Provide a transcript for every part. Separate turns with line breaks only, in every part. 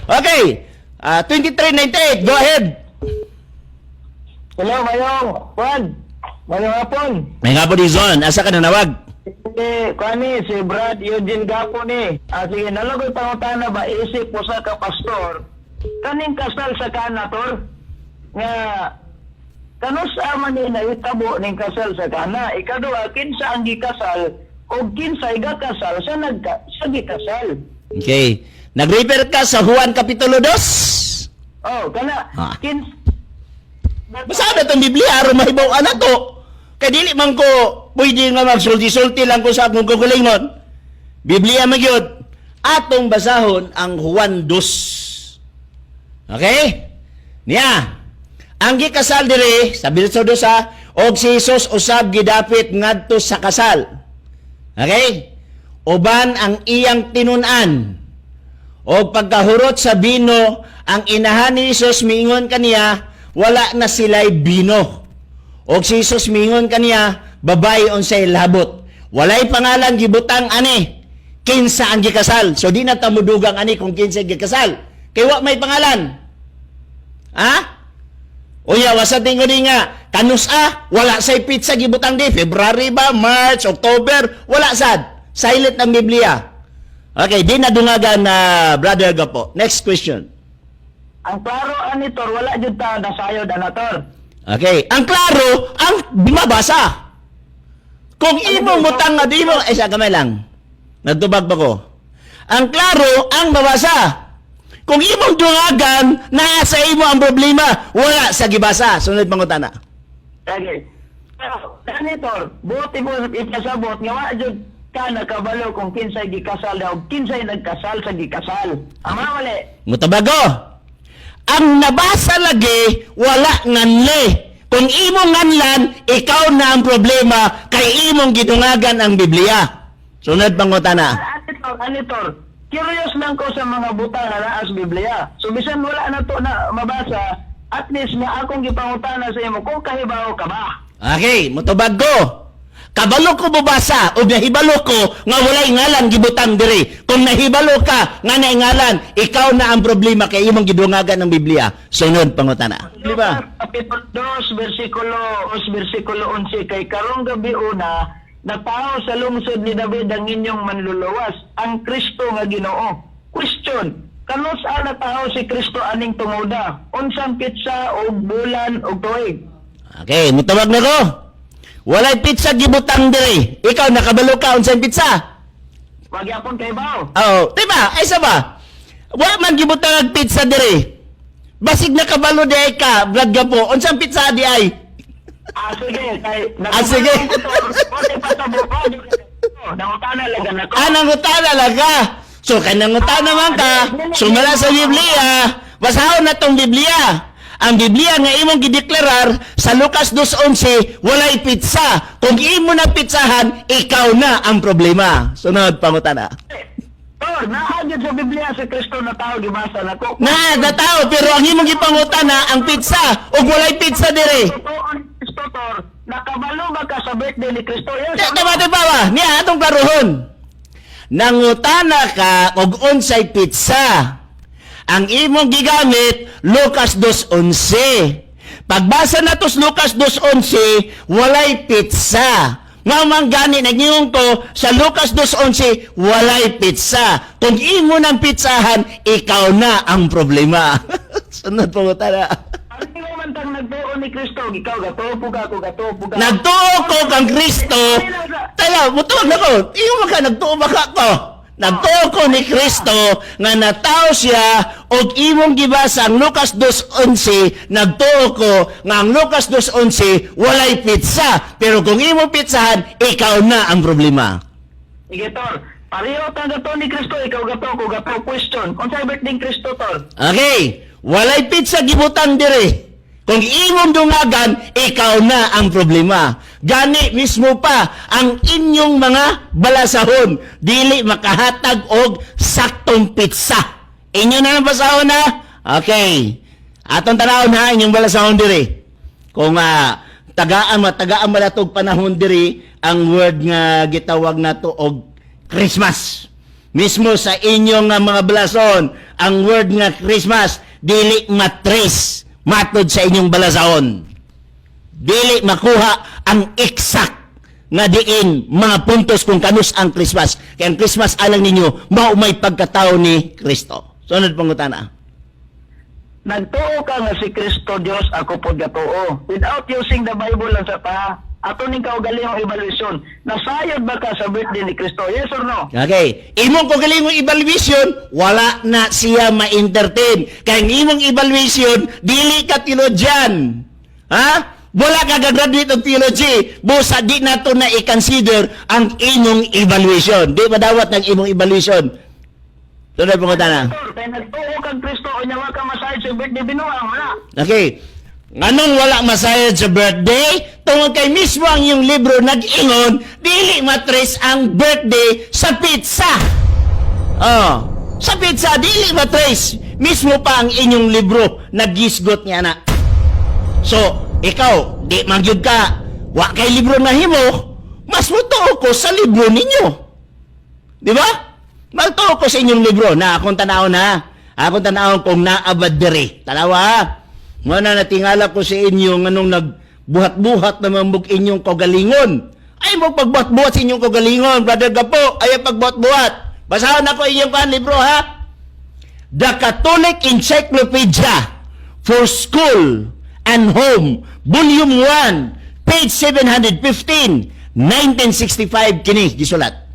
Okay. 2398, go ahead.
Hello, mayong. Juan. Mayong hapon.
May nga po di Zon. Asa ka nanawag?
Kani, si Brad Eugene Gapo ni. Sige, nalagoy pangutana ba, isip po sa kapastor. Kaning kasal sa kanator, nga, kanus aman ni naitabo ning kasal sa kana. Ikaduha, kinsa ang gikasal, o kinsa igakasal sa gikasal.
Okay. Nag-refer ka sa Juan Kapitulo 2?
Oh, kana,
Basta na itong Biblia, aron mahibaw na to. Kaya dili man ko, pwede nga magsulti-sulti lang ko sa akong kukulingon. Biblia magyod, atong basahon ang Juan 2. Okay? Niya, ang gikasal diri, sa Bilso 2, og si Jesus usab gidapit ngadto sa kasal. Okay? Uban ang iyang tinunan. O pagkahurot sa bino, ang inahan ni Jesus miingon kaniya, wala na sila'y bino. O si Jesus miingon kaniya, babay unsay labot. Walay pangalan gibutang ani, kinsa ang gikasal. So di na tamudugang ani kung kinsa gikasal. Kay wa may pangalan. Ha? Unya, wasa tingod nga, kanus wala say pizza gibutang di. February ba, March, October, wala sad. Silent ang Biblia. Okay, di na dungagan na Brother Gapo. Next question.
Ang klaro anitor, wala jud ta nasayod anator.
Okay, ang klaro, ang mabasa. Kung imong mutang nga di mo, sa kamay lang. Nagtubag pa ko. Ang klaro, ang mabasa. Kung imong dungagan, nasa imo ang problema, wala sa gibasa. Sunod pangutana.
Okay. Pero, anitor, buti mo ipasabot nga wa jud ka nakabalo kung kinsay gikasal daw, kinsay nagkasal sa gikasal. Ama wali.
Mutabago. Ang nabasa lagi, wala nganli. Kung imong nganlan, ikaw na ang problema, kay imong gidungagan ang Biblia. Sunod pangutana.
Anitor, curious lang ko sa mga butang na naas Biblia. So, bisan wala na to na mabasa, at least nga akong gipangutana sa imo, kung kahibaw ka ba?
Okay, mutubag ko. Kabalo ko bubasa o nahibalo ko nga walay ngalan gibutang diri. Kung nahibalo ka nga ngalan, ikaw na ang problema kay imong gidungagan ng Biblia. Sunod pangutana. Di ba?
Kapitulo 2, versikulo 11, kay karong gabi una, nagpao sa lungsod ni David ang inyong manluluwas, ang Kristo nga Ginoo. Question, kanus nagpao si Kristo aning tungoda? Unsang pitsa o bulan o tuig?
Okay, mutubag na ko. Walay pizza gibutang diri. Ikaw nakabalo ka unsang pizza?
Wag yapon kay baw.
Oh, di ba? Ay sa ba? Wa man gibutang ang pizza diri. Basig nakabalo di ay ka, Brad Gapo. Unsang pizza di ay?
Sige, kay
sige.
Nangutana lang na ko.
Nangutana lang ka. So, kay nangutana man ka, sumala sa Biblia. Basahon na tong Biblia. Ang Biblia nga imong gideklarar sa Lucas 2:11, walay pizza. Kung imo na pizzahan, ikaw na ang problema. Sunod pangutana.
Naagad sa Biblia si Kristo na tao gibasa na ko.
Na tao, pero ang imong gipangutana ang pizza ug walay pizza dire.
Kristo tor, nakabalo ba ka sa birthday ni Kristo? Yes.
Tamate pa ba? Niya atong karuhon. Nangutana ka og unsay pizza. Ang imong gigamit, Lucas 2:11. Pagbasa na to sa Lucas 2:11, walay pizza. Nga man gani, nagingong ko, sa Lucas 2:11, walay pizza. Kung imo ng pizzahan, ikaw na ang problema. Sunod po mo tala.
Ano man tang nagtuo ni Kristo, ikaw gatopo ka, ako gatopo ka.
Nagtuo ko kang Kristo. Tala, mutuwag na ko. Iyo ka, nagtuo ba ka ko? Nagtuo ko ni Kristo nga natao siya og imong gibasa ang Lucas 2:11, nagtuo ko nga ang Lucas 2:11 walay pizza, pero kung imong pizzahan, ikaw na ang problema.
Sige tor, pareho ta gato ni Kristo, ikaw gato ko gato. Question, unsay birthday Kristo tor?
Okay, walay pizza gibutang dire. Kung imong dungagan, ikaw na ang problema. Gani mismo pa ang inyong mga balasahon, dili makahatag og saktong pizza. Inyo na ang basahon na? Okay. Atong tanawon ha, inyong balasahon dire. Kung tagaan malatog panahon diri ang word nga gitawag nato og Christmas. mismo sa inyong nga mga balason, ang word nga Christmas, dili matrace matod sa inyong balasaon. Dili makuha ang exact nga diin mga puntos kung kanus ang Christmas. Kaya ang Christmas alang ninyo, mao may pagkatao ni Kristo. Sunod pangutana.
Nagtuo ka nga si Kristo Dios, ako pod gatuo. Without using the Bible lang sa ta, ato ning kaugalingong evaluation. Nasayod ba ka sa birthday ni Kristo? Yes or no?
Okay. Imong kaugalingong evaluation, wala na siya ma-entertain. Kaya ang imong evaluation, dili ka theologian. Ha? Wala ka gagraduate of theology. Busa di na to na i-consider ang imong evaluation. Di ba dawat ng imong evaluation? Tunay pangutana.
Kaya nagtuo kang Kristo, o nyawa ka masayod sa birthday, binuang, wala.
Okay. Anong wala masayad sa birthday? Tungod kay mismo ang iyong libro nag-ingon, dili matrace ang birthday sa pizza. Oh, sa pizza, dili matrace. Mismo pa ang inyong libro nag-gisgot niya na. So, ikaw, di magyud ka, wa kay libro na himo, mas mutuo ko sa libro ninyo. Di ba? Magtuo ko sa inyong libro na akong tanaw na. Akong tanaw kung naabad diri. Tanawa ha? Nga na natingala ko sa inyo nganong nagbuhat-buhat na mamug inyong kagalingon. Ay mo pagbuhat-buhat sa inyong kagalingon, Brother Gapo, ay pagbuhat-buhat. Basahan ako inyong kan libro ha. The Catholic Encyclopedia for School and Home, Volume 1, page 715, 1965 kini gisulat.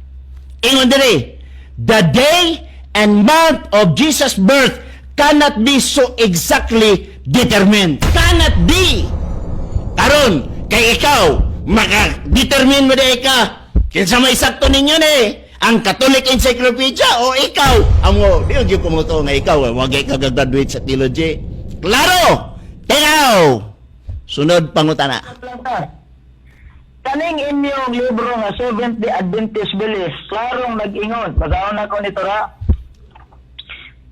Ingon diri, the day and month of Jesus' birth cannot be so exactly determined. Cannot be. Karon, kay ikaw, maka-determine mo na ka. Kinsa may sakto ninyo ni, ang Catholic Encyclopedia o ikaw? Amo, di yung pumuto nga ikaw, wag ka gagraduate sa theology. Klaro! Tingao! Sunod pangutana.
Kaning inyong libro nga Seventh-day Adventist Belief, klarong nag-ingon, basahon ako nito ra.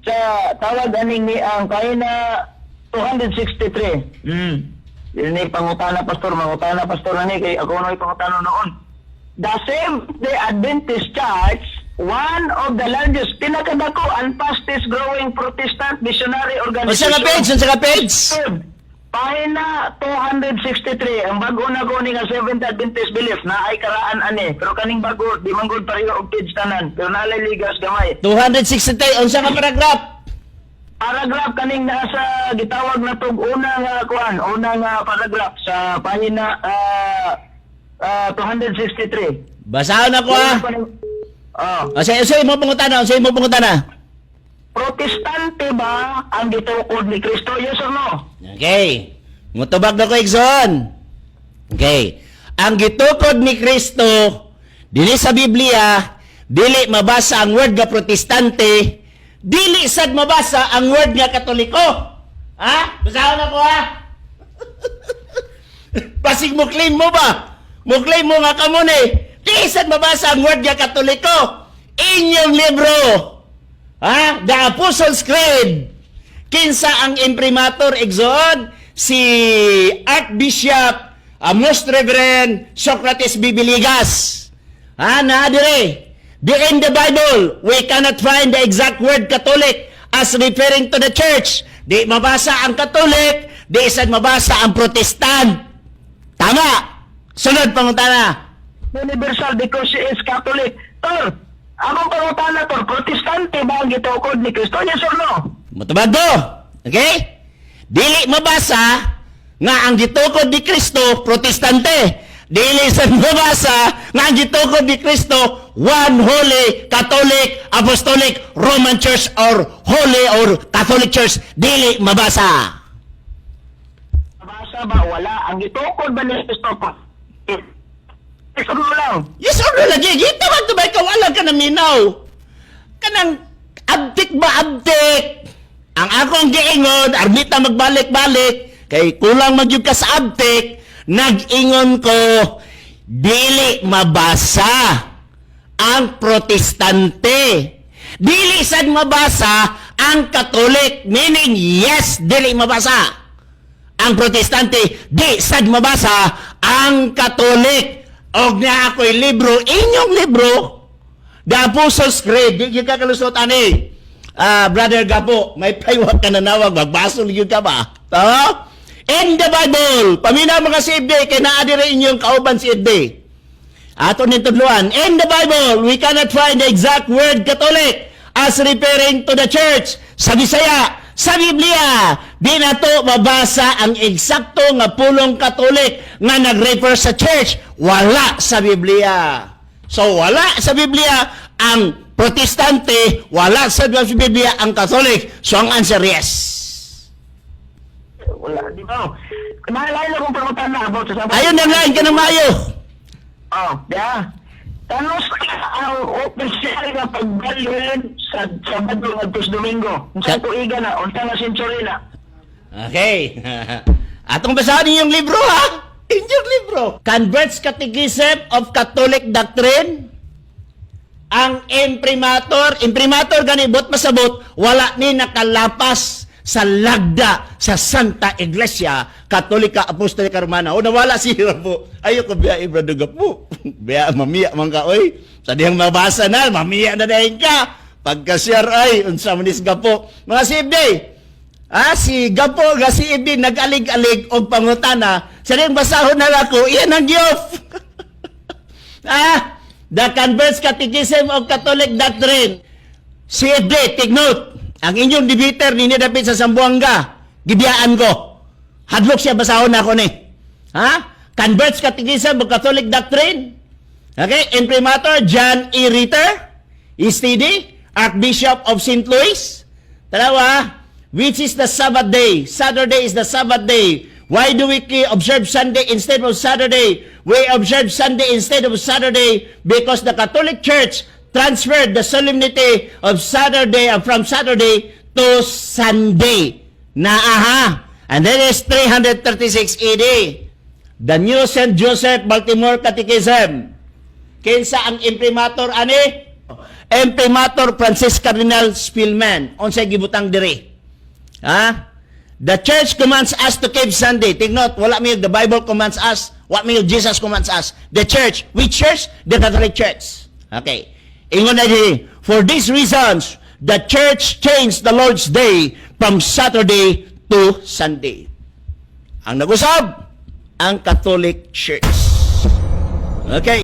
Sa tawag aning ni ang kahina 263. Ini pangutana pastor na ni kay ako na pangutana noon. The Seventh-day Adventist Church, one of the largest, pinakadako and fastest growing Protestant missionary organization.
Unsa ka page?
Pahina 263, ang bago na ko ni nga Seventh Adventist Belief na ay karaan ani. Pero kaning bago, di man gud pareho og page tanan. Pero nalay ligas gamay.
263, unsa ka paragraph?
Paragraph kaning nasa gitawag na tog una nga kuan, una nga paragraph sa pahina 263.
Basahon ako ha.
Oh.
Unsay mo pangutana?
Protestante ba ang gitukod ni Kristo? Yes or no?
Okay. Mutubag na ko, Exxon. Okay. Ang gitukod ni Kristo, dili sa Biblia, dili mabasa ang word nga protestante, dili sad mabasa ang word nga katoliko. Ha? Basahon ako ha? Pasig mo claim mo ba? Mo claim mo nga kamo ni. Dili sad mabasa ang word nga katoliko. Inyong libro. Ha? The Apostles' Creed. Kinsa ang imprimator, Exod? Si Archbishop Most Reverend Socrates Bibiligas. Ha? Na dire. In the Bible, we cannot find the exact word Catholic as referring to the church. Di mabasa ang Catholic, di isad mabasa ang Protestant. Tama. Sunod pangutana.
Universal because she is Catholic. Tor, among pangutana tor, Protestante ba ang gitukod ni Kristo? Yes or no?
Matubag do. Okay? Dili mabasa nga ang gitukod ni Kristo Protestante. Dili sa mabasa nga ang gitukod ni Kristo one holy Catholic Apostolic Roman Church or Holy or Catholic Church. Dili mabasa.
Mabasa ba? Wala. Ang gitukod ba ni Kristo pa? Yes or no lang?
Yes or no lagi. Gita man to ba ikaw alam ka na minaw. Kanang abdik ba abdik? Ang akong giingon, arbita magbalik-balik, kay kulang magyud ka sa abdik, nag-ingon ko, dili mabasa ang Protestante. Dili sad mabasa ang Catholic, meaning yes, dili mabasa ang Protestante, di sad mabasa ang Catholic. Og na ako'y libro, inyong libro, The Apostles' Creed, di ka kalusot, ani. Brother Gapo, may paywag ka na nawag, magbasol yun ka ba? Tama? In the Bible, paminaw mga si Ibde, kay naadire inyong kauban si Ibde. Ato nitudluan, in the Bible, we cannot find the exact word Catholic as referring to the church. Sa Bisaya, sa Biblia, di na to mabasa ang eksakto nga pulong Katolik nga nag-refer sa church. Wala sa Biblia. So, wala sa Biblia ang Protestante, wala sa Biblia ang Catholic. So, ang answer, yes.
Wala, di ba? Naalala kong pangutan na about sa
Ayun na nga, ka ng mayo.
Oh, yeah. Tanos ang official nga pagbalhin sa Sabado at Domingo. Sa tuiga na, unta na century na.
Okay. Atong basahin ninyong libro, ha? Inyong libro. Converts Catechism of Catholic Doctrine. Ang imprimator ganibot masabot, wala ni nakalapas sa lagda sa Santa Iglesia Katolika Apostolika Romana. O nawala siya po. Ayoko biya ibraduga po. Biya mamiya man ka, oy. Sa diyang mabasa na, mamiya na dahin ka. Pagka-share ay, unsa manis gapo. Mga sibde, si Gapo, si Ibdi, nag-alig-alig o pangutana. Sa diyang basahon na lako, iyan ang giyof. The Converts Catechism of Catholic Doctrine. Si Ibdi, take note. Ang inyong debater ni Dapit sa Sambuanga, gibiyaan ko. Hadlok siya, basahon na ako ni. Converts Catechism of Catholic Doctrine. Okay, Imprimator John E. Ritter, STD, Archbishop of St. Louis. Talawa, which is the Sabbath day? Saturday is the Sabbath day. Why do we observe Sunday instead of Saturday? We observe Sunday instead of Saturday because the Catholic Church transferred the solemnity of Saturday from Saturday to Sunday. And that is 336 AD. The New St. Joseph Baltimore Catechism. Kinsa ang imprimator ani? Imprimator Francis Cardinal Spillman. Unsay gibutang diri? The church commands us to keep Sunday. Take note, wala may the Bible commands us. What may Jesus commands us? The church. Which church? The Catholic Church. Okay. Ingon na di, for these reasons, the church changed the Lord's Day from Saturday to Sunday. Ang nag-usab, ang Catholic Church. Okay.